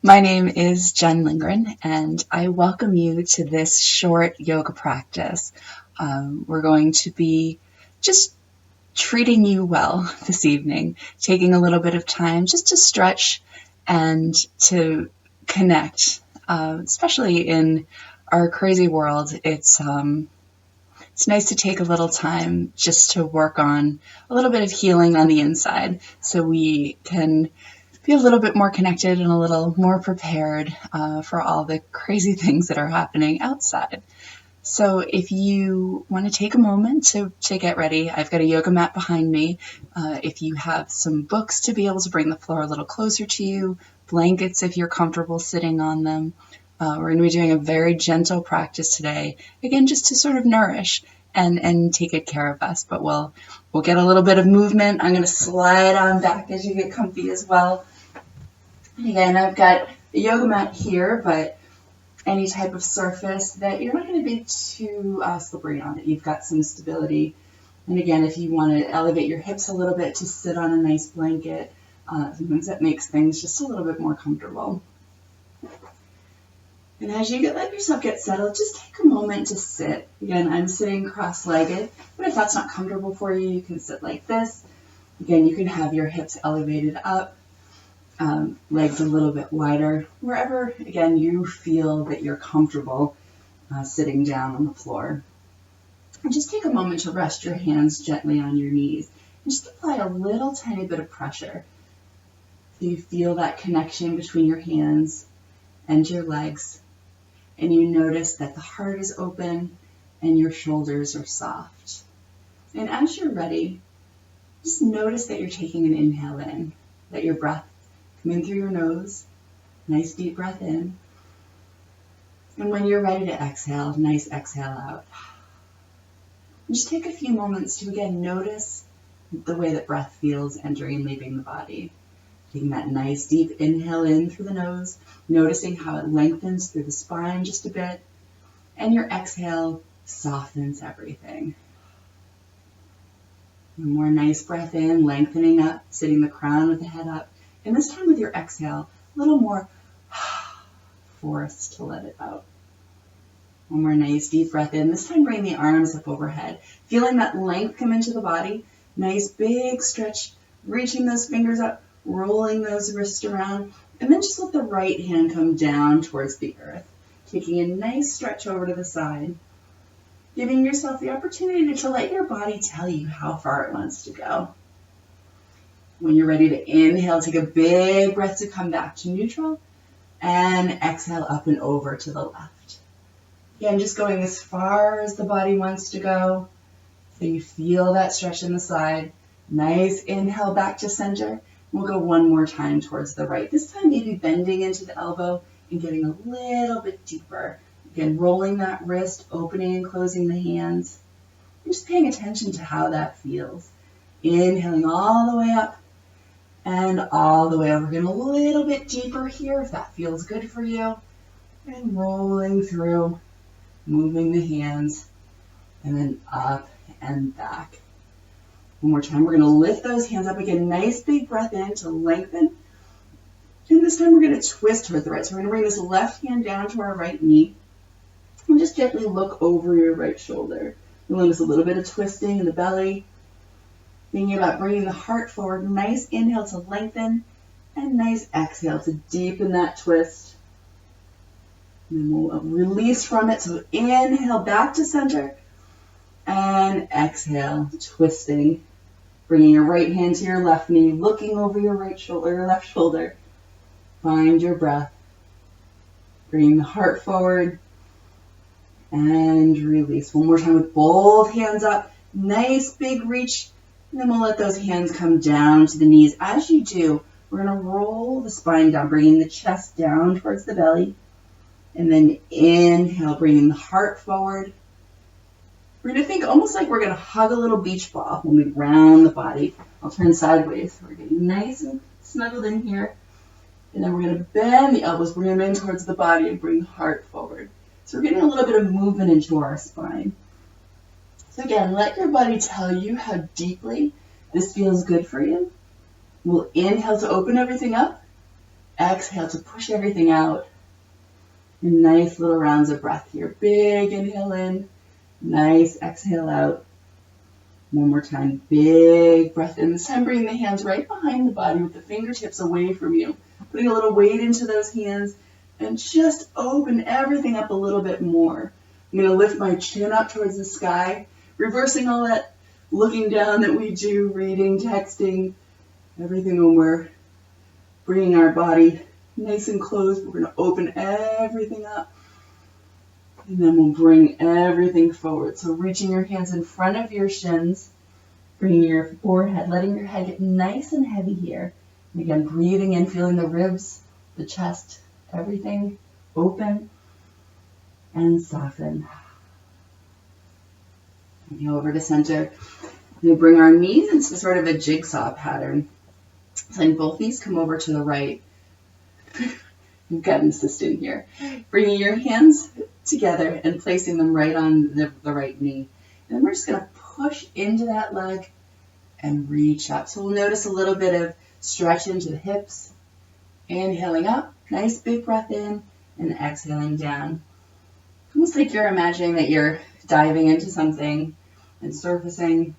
My name is Jen Lindgren, and I welcome you to this short yoga practice. We're going to be just treating you well this evening, taking a little bit of time just to stretch and to connect, especially in our crazy world. It's nice to take a little time just to work on a little bit of healing on the inside so we can be a little bit more connected and a little more prepared for all the crazy things that are happening outside. So if you want to take a moment to get ready, I've got a yoga mat behind me. If you have some books to be able to bring the floor a little closer to you, blankets if you're comfortable sitting on them. We're going to be doing a very gentle practice today, again, just to sort of nourish and take good care of us. But we'll get a little bit of movement. I'm going to slide on back as you get comfy as well. And again, I've got a yoga mat here, but any type of surface that you're not going to be too slippery on, that you've got some stability. And again, if you want to elevate your hips a little bit to sit on a nice blanket, sometimes that makes things just a little bit more comfortable. And as you let yourself get settled, just take a moment to sit. Again, I'm sitting cross-legged, but if that's not comfortable for you, you can sit like this. Again, you can have your hips elevated up. Legs a little bit wider, wherever, again, you feel that you're comfortable sitting down on the floor. And just take a moment to rest your hands gently on your knees and just apply a little tiny bit of pressure. So you feel that connection between your hands and your legs, and you notice that the heart is open and your shoulders are soft. And as you're ready, just notice that you're taking an inhale in, that your breath come in through your nose, nice deep breath in. And when you're ready to exhale, nice exhale out. And just take a few moments to again notice the way that breath feels entering and leaving the body. Taking that nice deep inhale in through the nose, noticing how it lengthens through the spine just a bit, and your exhale softens everything. One more nice breath in, lengthening up, sitting the crown with the head up. And this time with your exhale, a little more force to let it out. One more nice deep breath in. This time bring the arms up overhead. Feeling that length come into the body. Nice big stretch, reaching those fingers up, rolling those wrists around. And then just let the right hand come down towards the earth. Taking a nice stretch over to the side. Giving yourself the opportunity to let your body tell you how far it wants to go. When you're ready to inhale, take a big breath to come back to neutral and exhale up and over to the left. Again, just going as far as the body wants to go. So you feel that stretch in the side. Nice inhale back to center. We'll go one more time towards the right. This time maybe bending into the elbow and getting a little bit deeper. Again, rolling that wrist, opening and closing the hands. And just paying attention to how that feels. Inhaling all the way up. And all the way over. Again, a little bit deeper here if that feels good for you. And rolling through, moving the hands, and then up and back. One more time, we're going to lift those hands up again. Nice big breath in to lengthen. And this time we're going to twist towards the right. So we're going to bring this left hand down to our right knee. And just gently look over your right shoulder. You'll notice a little bit of twisting in the belly. Thinking about bringing the heart forward. Nice inhale to lengthen and nice exhale to deepen that twist. And then we'll release from it. So inhale back to center and exhale, twisting. Bringing your right hand to your left knee, looking over your right shoulder, your left shoulder. Find your breath. Bringing the heart forward and release. One more time with both hands up. Nice big reach. And then we'll let those hands come down to the knees. As you do, we're going to roll the spine down, bringing the chest down towards the belly. And then inhale, bringing the heart forward. We're going to think almost like we're going to hug a little beach ball when we round the body. I'll turn sideways. So we're getting nice and snuggled in here. And then we're going to bend the elbows, bring them in towards the body and bring the heart forward. So we're getting a little bit of movement into our spine. So again, let your body tell you how deeply this feels good for you. We'll inhale to open everything up. exhale to push everything out. And nice little rounds of breath here. Big inhale in, nice exhale out. One more time, big breath in. This time bringing the hands right behind the body with the fingertips away from you. Putting a little weight into those hands and just open everything up a little bit more. I'm going to lift my chin up towards the sky, reversing all that looking down that we do, reading, texting, everything when we're bringing our body nice and closed. We're going to open everything up. And then we'll bring everything forward. So reaching your hands in front of your shins, bringing your forehead, letting your head get nice and heavy here. And again, breathing in, feeling the ribs, the chest, everything open and soften. And over to center. We bring our knees into sort of a jigsaw pattern. So then both knees come over to the right. You've got an assistant here. Bringing your hands together and placing them right on the right knee. And then we're just going to push into that leg and reach up. So we'll notice a little bit of stretch into the hips. Inhaling up, nice big breath in, and exhaling down. Almost like you're imagining that you're diving into something and surfacing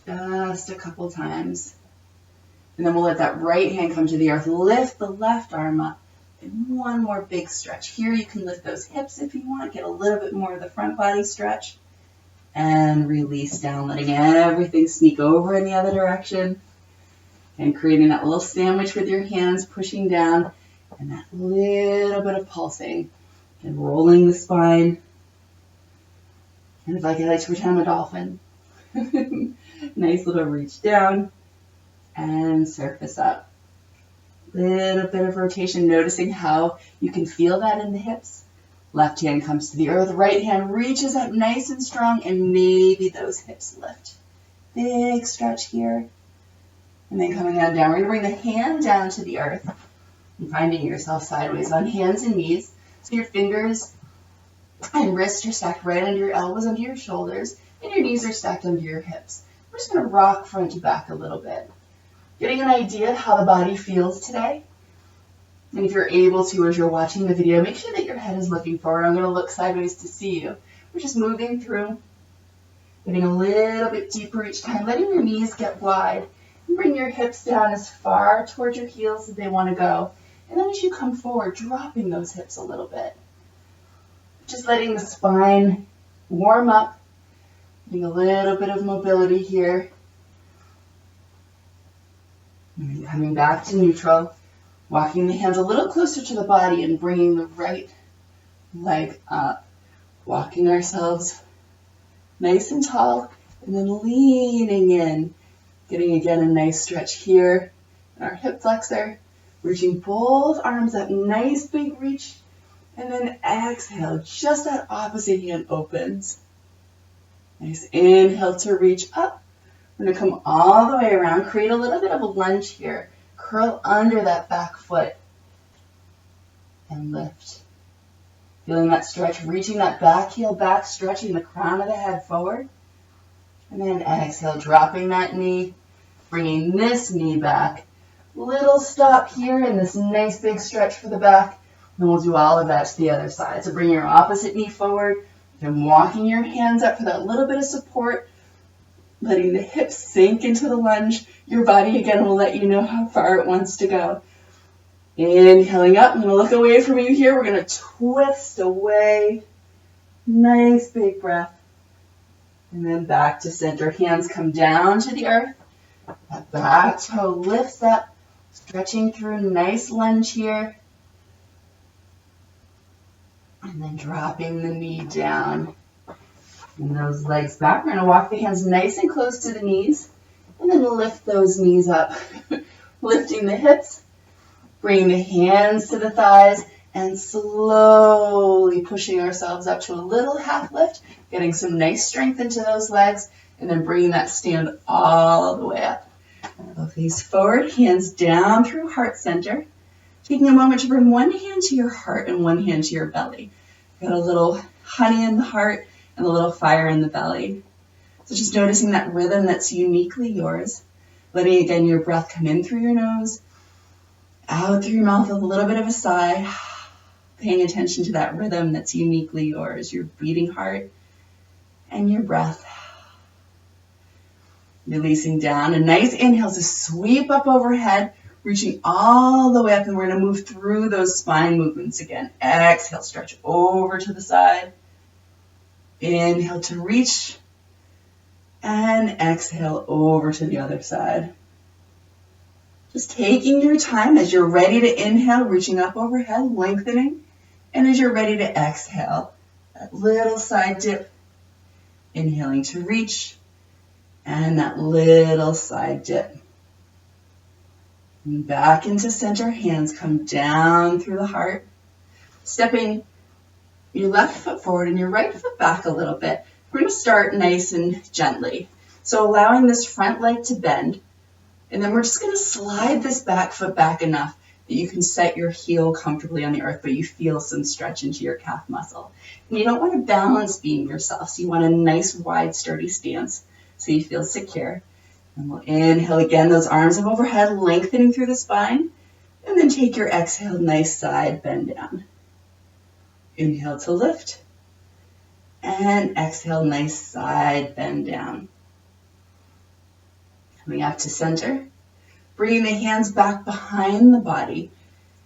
just a couple times. And then we'll let that right hand come to the earth. Lift the left arm up. And one more big stretch. Here you can lift those hips if you want. Get a little bit more of the front body stretch. And release down, letting everything sneak over in the other direction. And creating that little sandwich with your hands, pushing down. And that little bit of pulsing. And rolling the spine. And if I like to pretend I'm a dolphin. Nice little reach down. And surface up. Little bit of rotation, noticing how you can feel that in the hips. Left hand comes to the earth, right hand reaches up nice and strong, and maybe those hips lift. Big stretch here. And then coming on down, we're going to bring the hand down to the earth and finding yourself sideways on hands and knees. So your fingers and wrists are stacked right under your elbows, under your shoulders, and your knees are stacked under your hips. We're just going to rock front to back a little bit. Getting an idea of how the body feels today. And if you're able to, as you're watching the video, make sure that your head is looking forward. I'm going to look sideways to see you. We're just moving through, getting a little bit deeper each time, letting your knees get wide. And bring your hips down as far towards your heels as they want to go. And then as you come forward, dropping those hips a little bit. Just letting the spine warm up, getting a little bit of mobility here. And coming back to neutral, walking the hands a little closer to the body and bringing the right leg up. Walking ourselves nice and tall and then leaning in. Getting again a nice stretch here in our hip flexor. Reaching both arms up, nice big reach. And then exhale, just that opposite hand opens. Nice inhale to reach up. We're going to come all the way around, create a little bit of a lunge here. Curl under that back foot and lift. Feeling that stretch, reaching that back heel back, stretching the crown of the head forward. And then exhale, dropping that knee, bringing this knee back. Little stop here and this nice big stretch for the back. And we'll do all of that to the other side. So bring your opposite knee forward and walking your hands up for that little bit of support. Letting the hips sink into the lunge. Your body, again, will let you know how far it wants to go. Inhaling up. I'm going to look away from you here. We're going to twist away. Nice big breath. And then back to center. Hands come down to the earth. That back toe lifts up. Stretching through. Nice lunge here. And then dropping the knee down. And those legs back. We're going to walk the hands nice and close to the knees. And then lift those knees up. Lifting the hips. Bring the hands to the thighs. And slowly pushing ourselves up to a little half lift. Getting some nice strength into those legs. And then bringing that stand all the way up. Both knees forward. Hands down through heart center. Taking a moment to bring one hand to your heart and one hand to your belly. Got a little honey in the heart and a little fire in the belly. So just noticing that rhythm that's uniquely yours. Letting, again, your breath come in through your nose Out through your mouth with a little bit of a sigh, paying attention to that rhythm that's uniquely yours, your beating heart and your breath. Releasing down, a nice inhale to sweep up overhead, reaching all the way up, and we're going to move through those spine movements again. Exhale, stretch over to the side. Inhale to reach, and exhale over to the other side. Just taking your time as you're ready to inhale, reaching up overhead, lengthening. And as you're ready to exhale, that little side dip, inhaling to reach, and that little side dip. And back into center, hands come down through the heart. Stepping your left foot forward and your right foot back a little bit. We're going to start nice and gently. So allowing this front leg to bend. And then we're just going to slide this back foot back enough that you can set your heel comfortably on the earth, but you feel some stretch into your calf muscle. And you don't want to balance beam yourself, so you want a nice, wide, sturdy stance so you feel secure. And we'll inhale again, those arms up overhead, lengthening through the spine. And then take your exhale, nice side bend down. Inhale to lift. And exhale, nice side bend down. Coming up to center, bringing the hands back behind the body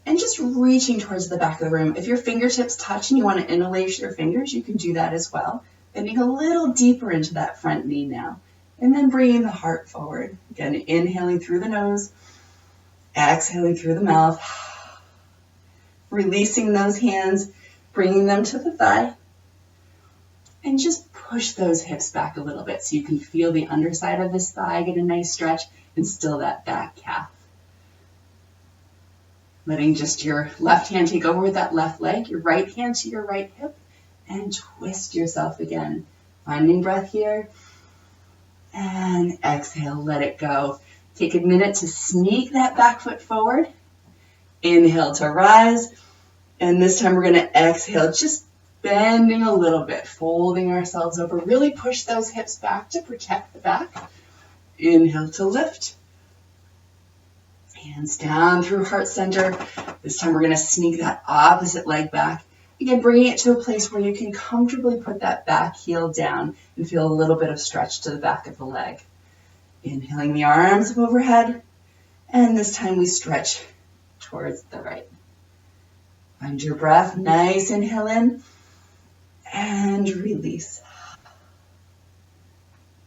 and just reaching towards the back of the room. If your fingertips touch and you want to interlace your fingers, you can do that as well. Bending a little deeper into that front knee now. And then bringing the heart forward. Again, inhaling through the nose, exhaling through the mouth. Releasing those hands, bringing them to the thigh. And just push those hips back a little bit so you can feel the underside of this thigh get a nice stretch and still that back calf. Letting just your left hand take over with that left leg, your right hand to your right hip, and twist yourself again. Finding breath here. And exhale, let it go. Take a minute to sneak that back foot forward. Inhale to rise. And this time we're going to exhale, just bending a little bit, folding ourselves over. Really push those hips back to protect the back. Inhale to lift. Hands down through heart center. This time we're going to sneak that opposite leg back. Again, bringing it to a place where you can comfortably put that back heel down and feel a little bit of stretch to the back of the leg. Inhaling the arms up overhead. And this time we stretch towards the right. Find your breath. Nice inhale in. And release.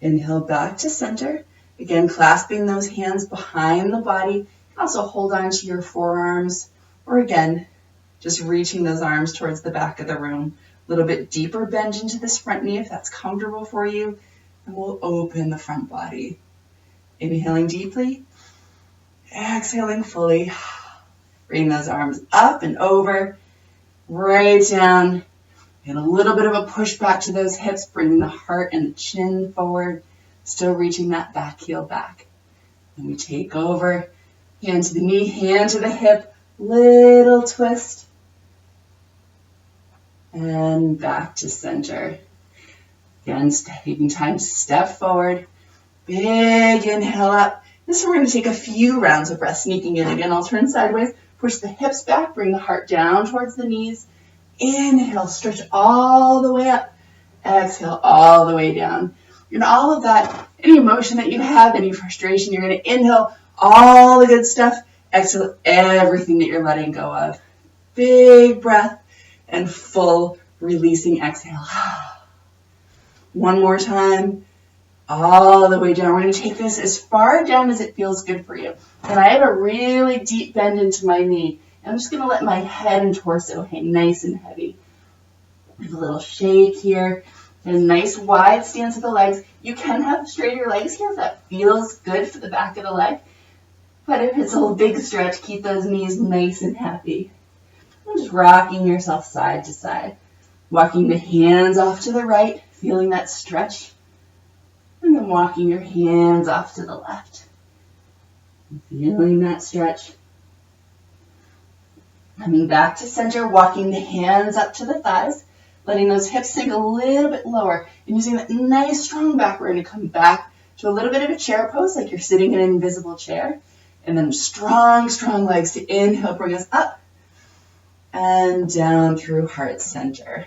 Inhale back to center. Again, clasping those hands behind the body. Also hold on to your forearms. Or again, just reaching those arms towards the back of the room. A little bit deeper bend into this front knee if that's comfortable for you. And we'll open the front body. Inhaling deeply. Exhaling fully. Bring those arms up and over. Right down. And a little bit of a push back to those hips, bringing the heart and the chin forward. Still reaching that back heel back. And we take over. Hand to the knee, hand to the hip. Little twist. And back to center. Again, taking time to step forward. Big inhale up. This time we're going to take a few rounds of breath, sneaking in again. I'll turn sideways. Push the hips back. Bring the heart down towards the knees. Inhale, stretch all the way up. Exhale, all the way down. And all of that, any emotion that you have, any frustration, you're going to inhale all the good stuff. Exhale everything that you're letting go of. Big breath and full releasing exhale. One more time. All the way down. We're going to take this as far down as it feels good for you. And I have a really deep bend into my knee. I'm just going to let my head and torso hang nice and heavy. With a little shake here. And a nice wide stance of the legs. You can have straighter legs here if that feels good for the back of the leg. But if it's a big stretch, keep those knees nice and happy. And just rocking yourself side to side. Walking the hands off to the right, feeling that stretch. And then walking your hands off to the left. And feeling that stretch. Coming back to center, walking the hands up to the thighs. Letting those hips sink a little bit lower. And using that nice strong back, we're going to come back to a little bit of a chair pose, like you're sitting in an invisible chair. And then strong, strong legs to inhale, bring us up and down through heart center.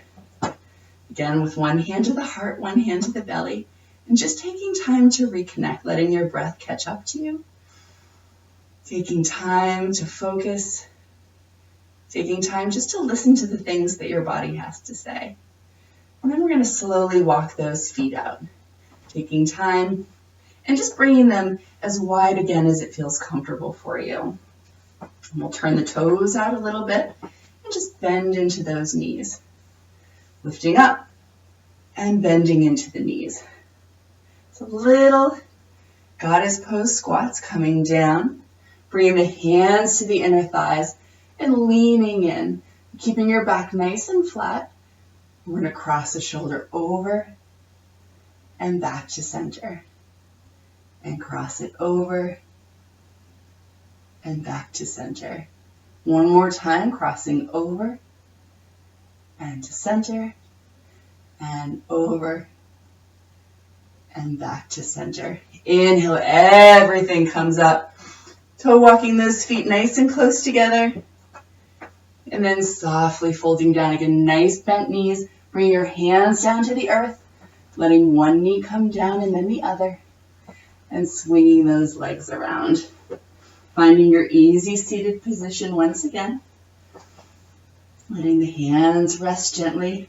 Again, with one hand to the heart, one hand to the belly, and just taking time to reconnect, letting your breath catch up to you. Taking time to focus, taking time just to listen to the things that your body has to say. And then we're going to slowly walk those feet out, taking time and just bringing them as wide again as it feels comfortable for you. And we'll turn the toes out a little bit and just bend into those knees. Lifting up and bending into the knees. So little goddess pose squats coming down. Bringing the hands to the inner thighs and leaning in. Keeping your back nice and flat. We're going to cross the shoulder over and back to center. And cross it over and back to center. One more time, crossing over and to center and over and back to center. Inhale, everything comes up. Toe walking those feet nice and close together. And then softly folding down again, nice bent knees. Bring your hands down to the earth, letting one knee come down and then the other. And swinging those legs around. Finding your easy seated position once again. Letting the hands rest gently.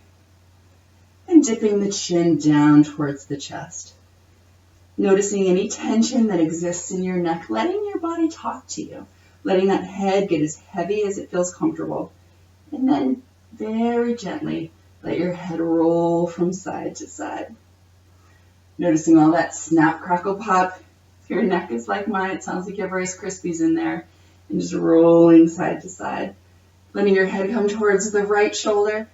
And dipping the chin down towards the chest. Noticing any tension that exists in your neck, letting your body talk to you. Letting that head get as heavy as it feels comfortable. And then very gently let your head roll from side to side. Noticing all that snap, crackle, pop. If your neck is like mine, it sounds like you have Rice Krispies in there. And just rolling side to side. Letting your head come towards the right shoulder.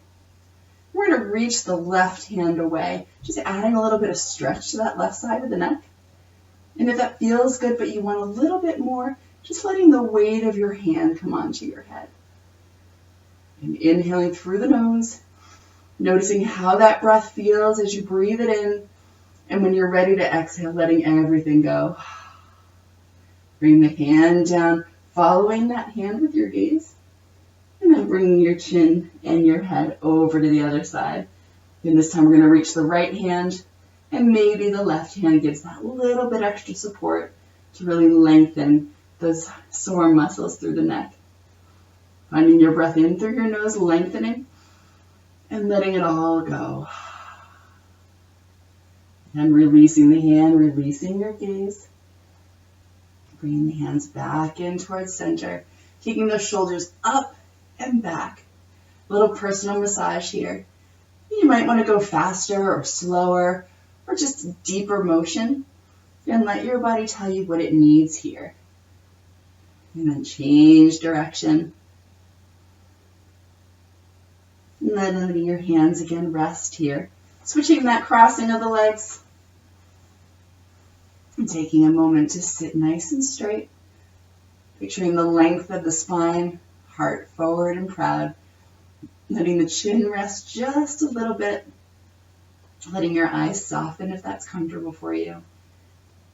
We're going to reach the left hand away, just adding a little bit of stretch to that left side of the neck. And if that feels good, but you want a little bit more, just letting the weight of your hand come onto your head. And inhaling through the nose, noticing how that breath feels as you breathe it in. And when you're ready to exhale, letting everything go. Bring the hand down, following that hand with your gaze. And then bringing your chin and your head over to the other side. And this time we're going to reach the right hand, and maybe the left hand gives that little bit extra support to really lengthen those sore muscles through the neck. Finding your breath in through your nose, lengthening, and letting it all go. And releasing the hand, releasing your gaze. Bringing the hands back in towards center, taking those shoulders up and back. A little personal massage here. You might want to go faster or slower or just deeper motion, and let your body tell you what it needs here. And then change direction. And then letting your hands again rest here. Switching that crossing of the legs. And taking a moment to sit nice and straight. Picturing the length of the spine. Heart forward and proud. Letting the chin rest just a little bit. Letting your eyes soften if that's comfortable for you.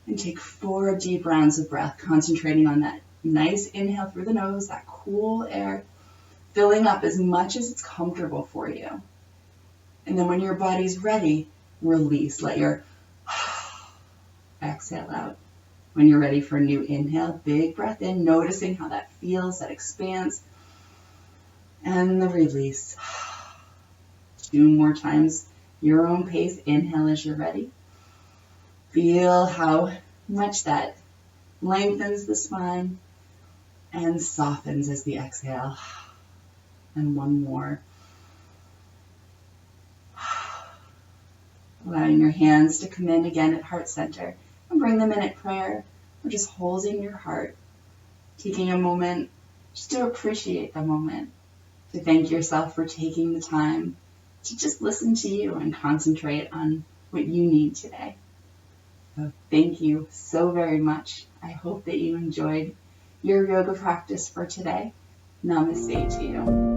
And take 4 deep rounds of breath, concentrating on that nice inhale through the nose, that cool air, filling up as much as it's comfortable for you. And then when your body's ready, release. Let your exhale out. When you're ready for a new inhale, big breath in, noticing how that feels, that expands. And the release. 2 more times, your own pace. Inhale as you're ready. Feel how much that lengthens the spine and softens as the exhale. And one more. Allowing your hands to come in again at heart center and bring them in at prayer, or just holding your heart. Taking a moment just to appreciate the moment, to thank yourself for taking the time to just listen to you and concentrate on what you need today. So thank you so very much. I hope that you enjoyed your yoga practice for today. Namaste to you.